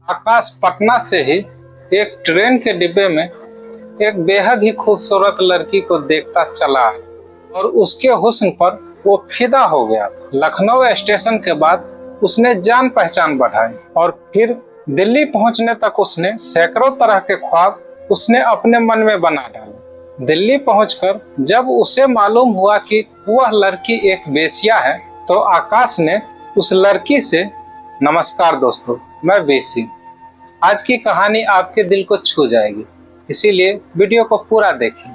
आकाश पटना से ही एक ट्रेन के डिब्बे में एक बेहद ही खूबसूरत लड़की को देखता चला और उसके हुस्न पर वो फिदा हो गया। लखनऊ स्टेशन के बाद उसने जान पहचान बढ़ाई और फिर दिल्ली पहुंचने तक उसने सैकड़ों तरह के ख्वाब उसने अपने मन में बना डाले। दिल्ली पहुंचकर जब उसे मालूम हुआ कि वह लड़की एक वेश्या है तो आकाश ने उस लड़की से, नमस्कार दोस्तों, मैं वेशी। आज की कहानी आपके दिल को छू जाएगी, इसीलिए वीडियो को पूरा देखें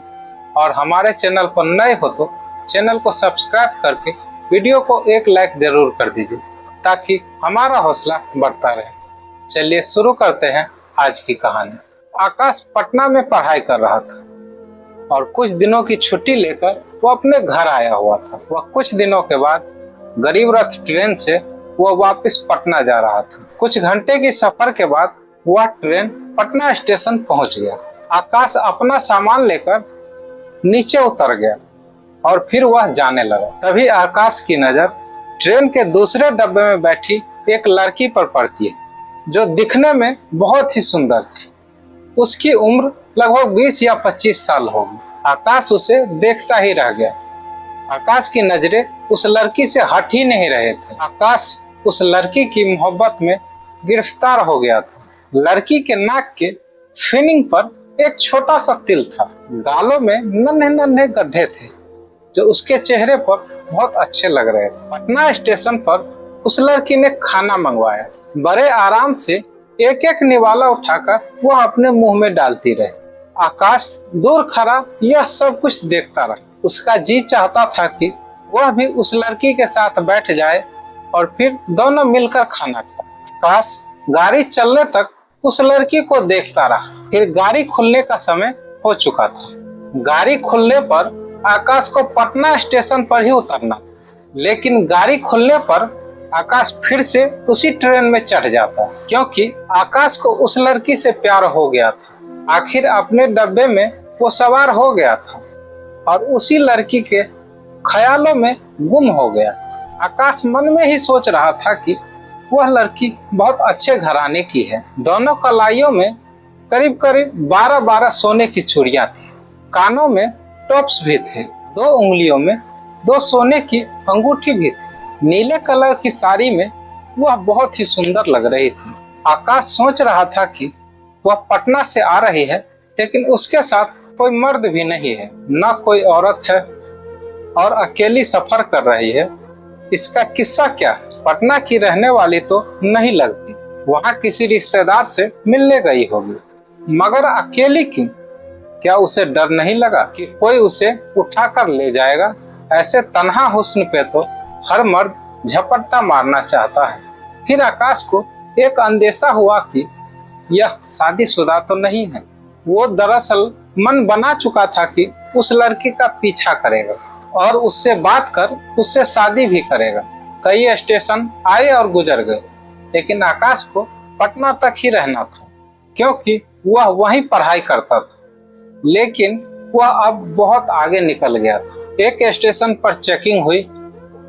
और हमारे चैनल पर नए हो तो चैनल को सब्सक्राइब करके वीडियो को एक लाइक जरूर कर दीजिए ताकि हमारा हौसला बढ़ता रहे। चलिए शुरू करते हैं आज की कहानी। आकाश पटना में पढ़ाई कर रहा था और कुछ दिनों की छुट्टी लेकर वो अपने घर आया हुआ था। वह कुछ दिनों के बाद गरीब रथ ट्रेन से वह वापस पटना जा रहा था। कुछ घंटे की सफर के बाद वह ट्रेन पटना स्टेशन पहुंच गया। आकाश अपना सामान लेकर नीचे उतर गया और फिर वह जाने लगा। तभी आकाश की नजर ट्रेन के दूसरे डब्बे में बैठी एक लड़की पर पड़ती है जो दिखने में बहुत ही सुंदर थी। उसकी उम्र लगभग 20 या 25 साल होगी। आकाश उसे देखता ही रह गया। आकाश की नजरें उस लड़की से हट ही नहीं रहे थे। आकाश उस लड़की की मोहब्बत में गिरफ्तार हो गया था। लड़की के नाक के फिनिंग पर एक छोटा सा तिल था। गालों में नन्हे नन्हे गड्ढे थे जो उसके चेहरे पर बहुत अच्छे लग रहे थे। पटना स्टेशन पर उस लड़की ने खाना मंगवाया। बड़े आराम से एक एक निवाला उठाकर वह अपने मुंह में डालती रही। आकाश दूर खड़ा यह सब कुछ देखता रहा। उसका जी चाहता था कि वह भी उस लड़की के साथ बैठ जाए और फिर दोनों मिलकर खाना खाए। आकाश गाड़ी चलने तक उस लड़की को देखता रहा। फिर गाड़ी खुलने का समय हो चुका था। गाड़ी खुलने पर आकाश को पटना स्टेशन पर ही उतरना था, लेकिन गाड़ी खुलने पर आकाश फिर से उसी ट्रेन में चढ़ जाता क्योंकि आकाश को उस लड़की से प्यार हो गया था। आखिर अपने डब्बे में वो सवार हो गया था और उसी लड़की के ख्यालों में गुम हो गया। आकाश मन में ही सोच रहा था कि वह लड़की बहुत अच्छे घराने की है। दोनों कलाइयों में करीब करीब 12-12 सोने की चूड़ियां थी। कानों में टॉप्स भी थे। 2 उंगलियों में 2 सोने की अंगूठी भी थी। नीले कलर की साड़ी में वह बहुत ही सुंदर लग रही थी। आकाश सोच रहा था कि वह पटना से आ रही है, लेकिन उसके साथ कोई मर्द भी नहीं है, न कोई औरत है और अकेली सफर कर रही है। इसका किस्सा क्या है? पटना की रहने वाली तो नहीं लगती, वहाँ किसी रिश्तेदार से मिलने गई होगी, मगर अकेली क्यों? क्या उसे डर नहीं लगा कि कोई उसे उठाकर ले जाएगा? ऐसे तन्हा हुस्न पे तो हर मर्द झपट्टा मारना चाहता है। फिर आकाश को एक अंदेशा हुआ कि यह शादीशुदा तो नहीं है। वो दरअसल मन बना चुका था कि उस लड़की का पीछा करेगा और उससे बात कर उससे शादी भी करेगा। कई स्टेशन आए और गुजर गए, लेकिन आकाश को पटना तक ही रहना था क्योंकि वह वहीं पढ़ाई करता था। लेकिन वह अब बहुत आगे निकल गया था। एक स्टेशन पर चेकिंग हुई,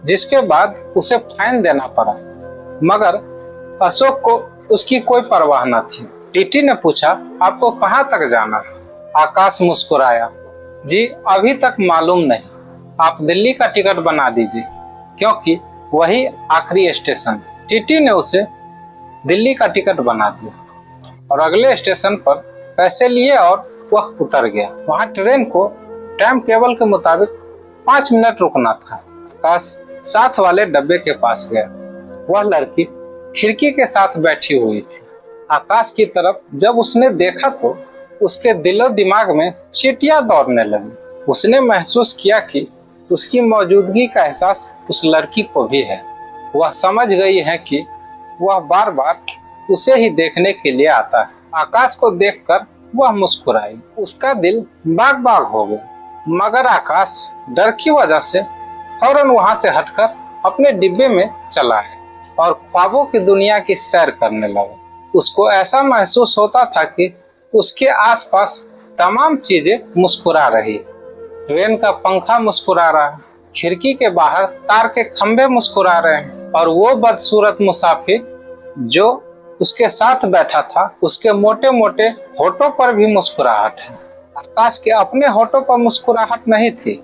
जिसके बाद उसे फाइन देना पड़ा, मगर अशोक को उसकी कोई परवाह न थी। टीटी ने पूछा, आपको कहाँ तक जाना है? आकाश मुस्कुराया, जी अभी तक मालूम नहीं, आप दिल्ली का टिकट बना दीजिए क्योंकि वही आखिरी स्टेशन। टीटी ने उसे दिल्ली का टिकट बना दिया और अगले स्टेशन पर पैसे लिए और वह उतर गया। वहाँ ट्रेन को टाइम टेबल के मुताबिक 5 मिनट रुकना था। आकाश साथ वाले डब्बे के पास गया। वह लड़की खिड़की के साथ बैठी हुई थी। आकाश की तरफ जब उसने देखा तो उसके दिलो दिमाग में चींटियां दौड़ने लगी। उसने महसूस किया कि उसकी मौजूदगी का एहसास उस लड़की को भी है। वह समझ गई है कि वह बार बार उसे ही देखने के लिए आता है। आकाश को देखकर वह मुस्कुराई। उसका दिल बाग बाग हो गया, मगर आकाश डर की वजह से फौरन वहां से हटकर अपने डिब्बे में चला है और ख्वाबों की दुनिया की सैर करने लगा। उसको ऐसा महसूस होता था कि उसके आसपास तमाम चीजें मुस्कुरा रही। ट्रेन का पंखा मुस्कुरा रहा है, खिड़की के बाहर तार के खंभे मुस्कुरा रहे हैं और वो बदसूरत मुसाफिर जो उसके साथ बैठा था उसके मोटे मोटे होठों पर भी मुस्कुराहट है। आकाश के अपने होठों पर मुस्कुराहट नहीं थी,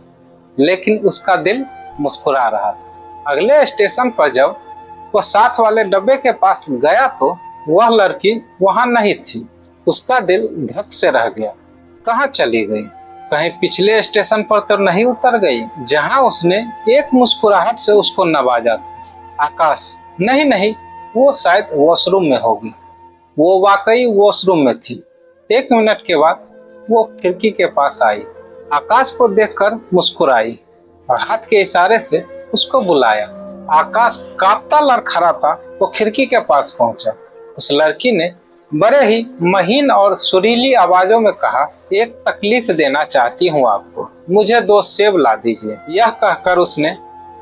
लेकिन उसका दिल मुस्कुरा रहा था। अगले स्टेशन पर जब वो साथ वाले डब्बे के पास गया तो वह लड़की वहां नहीं थी। उसका दिल धक से रह गया। कहाँ चली गई? कहीं पिछले स्टेशन पर तो नहीं उतर गई जहां उसने एक मुस्कुराहट से उसको नवाजा था? आकाश नहीं नहीं, वो शायद वॉशरूम में होगी। वो वाकई वॉशरूम में थी। 1 मिनट के बाद वो खिड़की के पास आई, आकाश को देखकर मुस्कुराई और हाथ के इशारे से उसको बुलाया। आकाश कांपता लड़खड़ाता वो खिड़की के पास पहुंचा। उस लड़की ने बड़े ही महीन और सुरीली आवाजों में कहा, एक तकलीफ देना चाहती हूँ आपको, मुझे 2 सेब ला दीजिए। यह कहकर उसने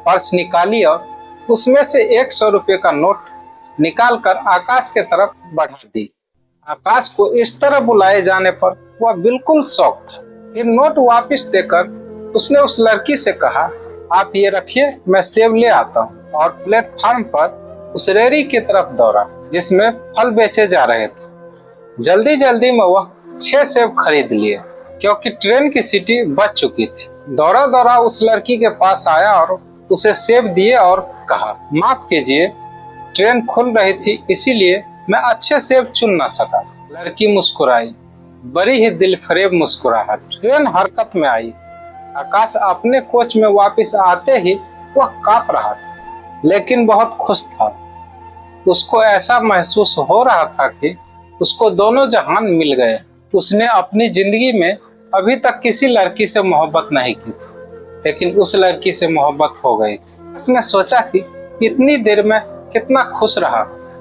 पर्स निकाली और उसमें से 100 रुपये का नोट निकालकर आकाश के तरफ बढ़ा दी। आकाश को इस तरह बुलाए जाने पर वह बिल्कुल शॉक था। फिर नोट वापस देकर उसने उस लड़की से कहा, आप ये रखिए, मैं सेब ले आता हूँ। और प्लेटफार्म पर उस रेहड़ी की तरफ दौड़ा जिसमें फल बेचे जा रहे थे। जल्दी जल्दी में वह 6 सेब खरीद लिए क्योंकि ट्रेन की सीटी बच चुकी थी। दौड़ा दौड़ा उस लड़की के पास आया और उसे सेब दिए और कहा, माफ कीजिए, ट्रेन खुल रही थी इसीलिए मैं अच्छे सेब चुन ना सका। लड़की मुस्कुराई, बड़ी ही दिलफरेब मुस्कुराहट। ट्रेन हरकत में आई। आकाश अपने कोच में वापस आते ही वह कांप रहा था, लेकिन बहुत खुश था। उसको ऐसा महसूस हो रहा था कि उसको दोनों जहान मिल गए। उसने अपनी जिंदगी में अभी तक किसी लड़की से मोहब्बत नहीं की थी, लेकिन उस लड़की से मोहब्बत हो गई थी। उसने सोचा कि इतनी देर में कितना खुश रहा।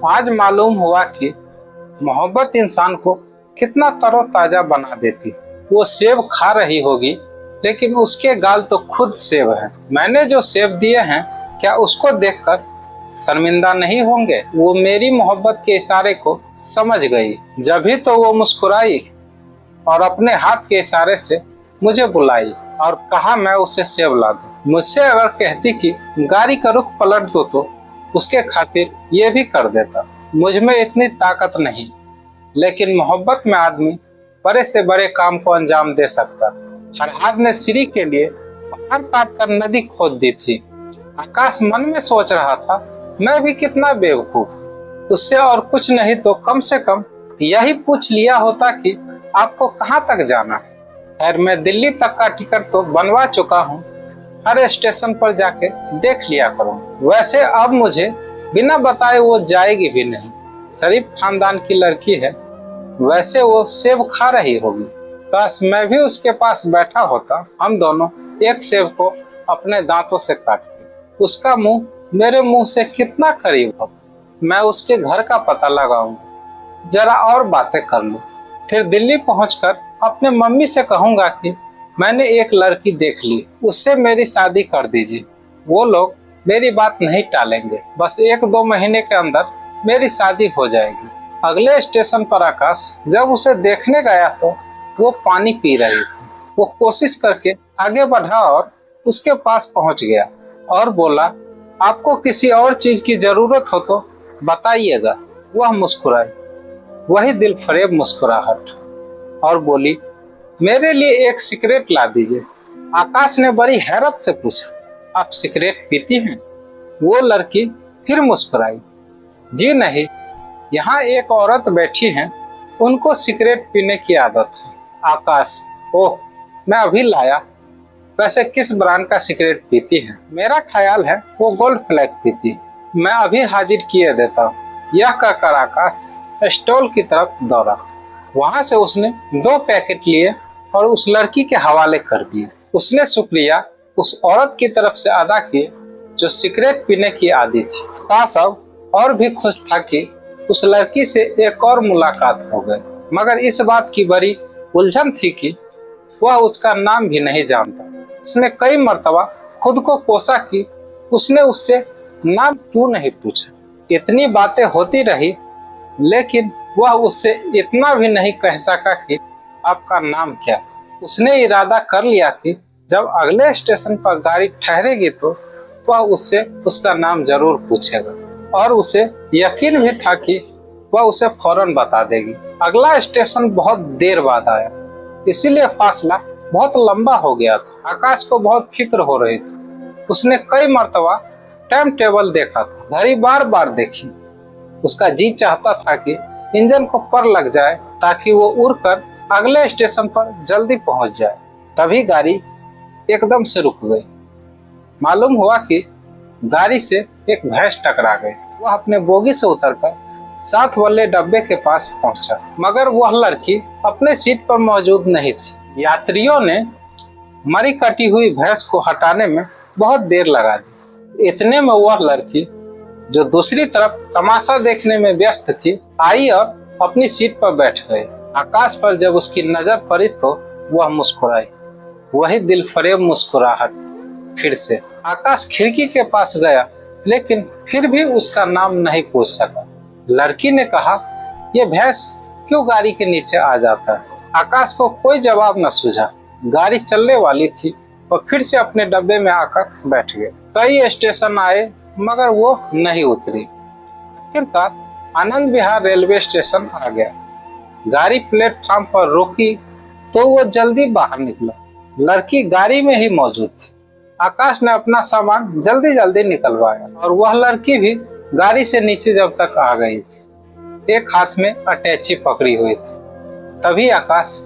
आज मालूम हुआ कि मोहब्बत इंसान को कितना तरोताजा बना देती। वो सेब खा रही होगी, लेकिन उसके गाल तो खुद सेब है। मैंने जो सेब दिए हैं, क्या उसको देखकर शर्मिंदा नहीं होंगे? वो मेरी मोहब्बत के इशारे को समझ गई, जभी तो वो मुस्कुराई और अपने हाथ के इशारे से मुझे बुलाई और कहा मैं उसे सेब ला दूं। मुझसे अगर कहती कि गाड़ी का रुख पलट दो तो उसके खातिर ये भी कर देता। मुझ में इतनी ताकत नहीं, लेकिन मोहब्बत में आदमी बड़े से बड़े काम को अंजाम दे सकता। फरहाद ने सीढ़ी के लिए पहाड़ काट कर नदी खोद दी थी। आकाश मन में सोच रहा था, मैं भी कितना बेवकूफ। उससे और कुछ नहीं तो कम से कम यही पूछ लिया होता कि आपको कहाँ तक जाना है। खैर, मैं दिल्ली तक का टिकट तो बनवा चुका हूँ, हर स्टेशन पर जाके देख लिया करूँ। वैसे अब मुझे बिना बताए वो जाएगी भी नहीं। शरीफ खानदान की लड़की है, वैसे वो सेब खा रही होगी। काश मैं भी उसके पास बैठा होता, हम दोनों एक सेब को अपने दांतों से काटते। उसका मुंह मेरे मुंह से कितना करीब हो। मैं उसके घर का पता लगाऊंगा, जरा और बातें कर लूं। फिर दिल्ली पहुंचकर अपने मम्मी से कहूंगा कि मैंने एक लड़की देख ली, उससे मेरी शादी कर दीजिए। वो लोग मेरी बात नहीं टालेंगे। बस 1-2 महीने के अंदर मेरी शादी हो जाएगी। अगले स्टेशन पर आकाश जब उसे देखने गया तो वो पानी पी रही थी। वो कोशिश करके आगे बढ़ा और उसके पास पहुंच गया और बोला, आपको किसी और चीज की जरूरत हो तो बताइएगा। वह मुस्कुराई, वही दिलफरेब मुस्कुराहट, और बोली, मेरे लिए एक सिगरेट ला दीजिए। आकाश ने बड़ी हैरत से पूछा, आप सिगरेट पीती हैं? वो लड़की फिर मुस्कुराई, जी नहीं, यहाँ एक औरत बैठी है, उनको सिगरेट पीने की आदत है। आकाश, ओह, मैं अभी लाया। वैसे किस ब्रांड का सिगरेट पीती है? मेरा ख्याल है वो गोल्ड फ्लैग पीती। मैं अभी हाजिर किए देता हूँ। यह कहकर आकाश स्टॉल की तरफ दौड़ा। वहां से उसने 2 पैकेट लिए और उस लड़की के हवाले कर दिए। उसने शुक्रिया उस औरत की तरफ से अदा किए जो सिगरेट पीने की आदी थी। आकाश अब और भी खुश था कि उस लड़की से एक और मुलाकात हो गई, मगर इस बात की बड़ी उलझन थी कि वह उसका नाम भी नहीं जानता। उसने कई मर्तबा खुद को कोसा कि उसने उससे नाम क्यों नहीं पूछा। इतनी बातें होती रही, लेकिन वह उससे इतना भी नहीं कह सका कि आपका नाम क्या। उसने इरादा कर लिया कि जब अगले स्टेशन पर गाड़ी ठहरेगी तो वह उससे उसका नाम जरूर पूछेगा, और उसे यकीन भी था कि वह उसे फौरन बता देगी। अगला स्टेशन बहुत देर बाद आया, इसीलिए फासला बहुत लंबा हो गया था। आकाश को बहुत फिक्र हो रही थी। उसने कई मर्तबा टाइम टेबल देखा था, घड़ी बार बार देखी। उसका जी चाहता था कि इंजन को पर लग जाए ताकि वो उड़कर अगले स्टेशन पर जल्दी पहुंच जाए। तभी गाड़ी एकदम से रुक गई। मालूम हुआ कि गाड़ी से एक भैंस टकरा गई। वह अपने बोगी से उतरकर साथ वाले डब्बे के पास पहुंचा, मगर वह लड़की अपने सीट पर मौजूद नहीं थी। यात्रियों ने मरी कटी हुई भैंस को हटाने में बहुत देर लगा दी। इतने में वह लड़की, जो दूसरी तरफ तमाशा देखने में व्यस्त थी, आई और अपनी सीट पर बैठ गई। आकाश पर जब उसकी नजर पड़ी तो वह मुस्कुराई, वही दिलफरेब मुस्कुराहट फिर से। आकाश खिड़की के पास गया, लेकिन फिर भी उसका नाम नहीं पूछ सका। लड़की ने कहा, ये भैंस क्यों गाड़ी के नीचे आ जाता है? आकाश को कोई जवाब न सूझा। गाड़ी चलने वाली थी और फिर से अपने डब्बे में आकर बैठ गए। कई स्टेशन आए मगर वो नहीं उतरी। आखिरकार आनंद विहार रेलवे स्टेशन आ गया। गाड़ी प्लेटफॉर्म पर रुकी तो वो जल्दी बाहर निकला। लड़की गाड़ी में ही मौजूद थी। आकाश ने अपना सामान जल्दी जल्दी निकलवाया और वह लड़की भी गाड़ी से नीचे जब तक आ गई थी। एक हाथ में अटैची पकड़ी हुई थी। तभी आकाश,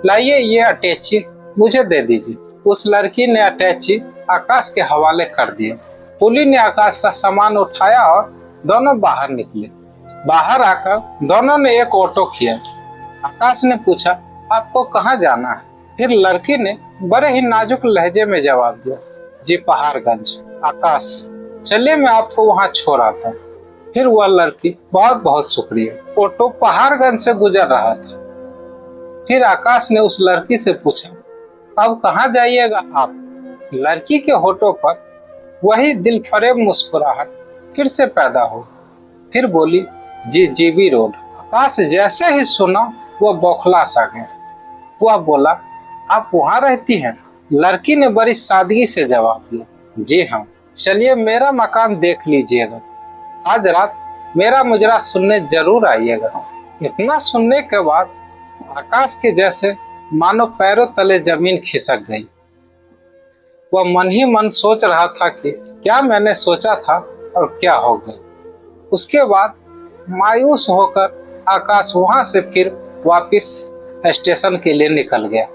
लाइए ये अटैची मुझे दे दीजिए। उस लड़की ने अटैची आकाश के हवाले कर दिए। पुली ने आकाश का सामान उठाया और दोनों बाहर निकले। बाहर आकर दोनों ने एक ऑटो किया। आकाश ने पूछा, आपको कहाँ जाना है? फिर लड़की ने बड़े ही नाजुक लहजे में जवाब दिया, जी पहाड़गंज। आकाश, चलिए मैं आपको वहाँ छोड़ आता हूँ। फिर वह लड़की, बहुत बहुत शुक्रिया। ऑटो पहाड़गंज से गुजर रहा था। फिर आकाश ने उस लड़की से पूछा, अब कहाँ जाइएगा आप? लड़की के होठों पर वही दिलफरेब मुस्कुराहट फिर से पैदा हो। फिर बोली, जी जीबी रोड। आकाश जैसे ही सुना वह बौखला सा गया। वह बोला, आप वहाँ रहती हैं? लड़की ने बड़ी सादगी से जवाब दिया, जी हाँ। चलिए मेरा मकान देख लीजिएगा। आज रात मेरा मुजरा सुनने जरूर आइएगा। इतना सुनने के बाद आकाश के जैसे मानो पैरों तले जमीन खिसक गई। वह मन ही मन सोच रहा था कि क्या मैंने सोचा था और क्या हो गया। उसके बाद मायूस होकर आकाश वहां से फिर वापस स्टेशन के लिए निकल गया।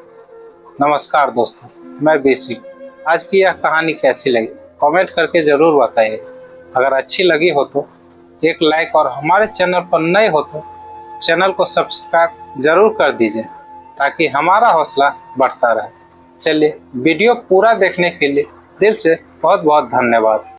नमस्कार दोस्तों, मैं बेसिक। आज की यह कहानी कैसी लगी कमेंट करके जरूर बताइए। अगर अच्छी लगी हो तो एक लाइक और हमारे चैनल पर नए हो तो चैनल को सब्सक्राइब जरूर कर दीजिए ताकि हमारा हौसला बढ़ता रहे। चलिए, वीडियो पूरा देखने के लिए दिल से बहुत बहुत धन्यवाद।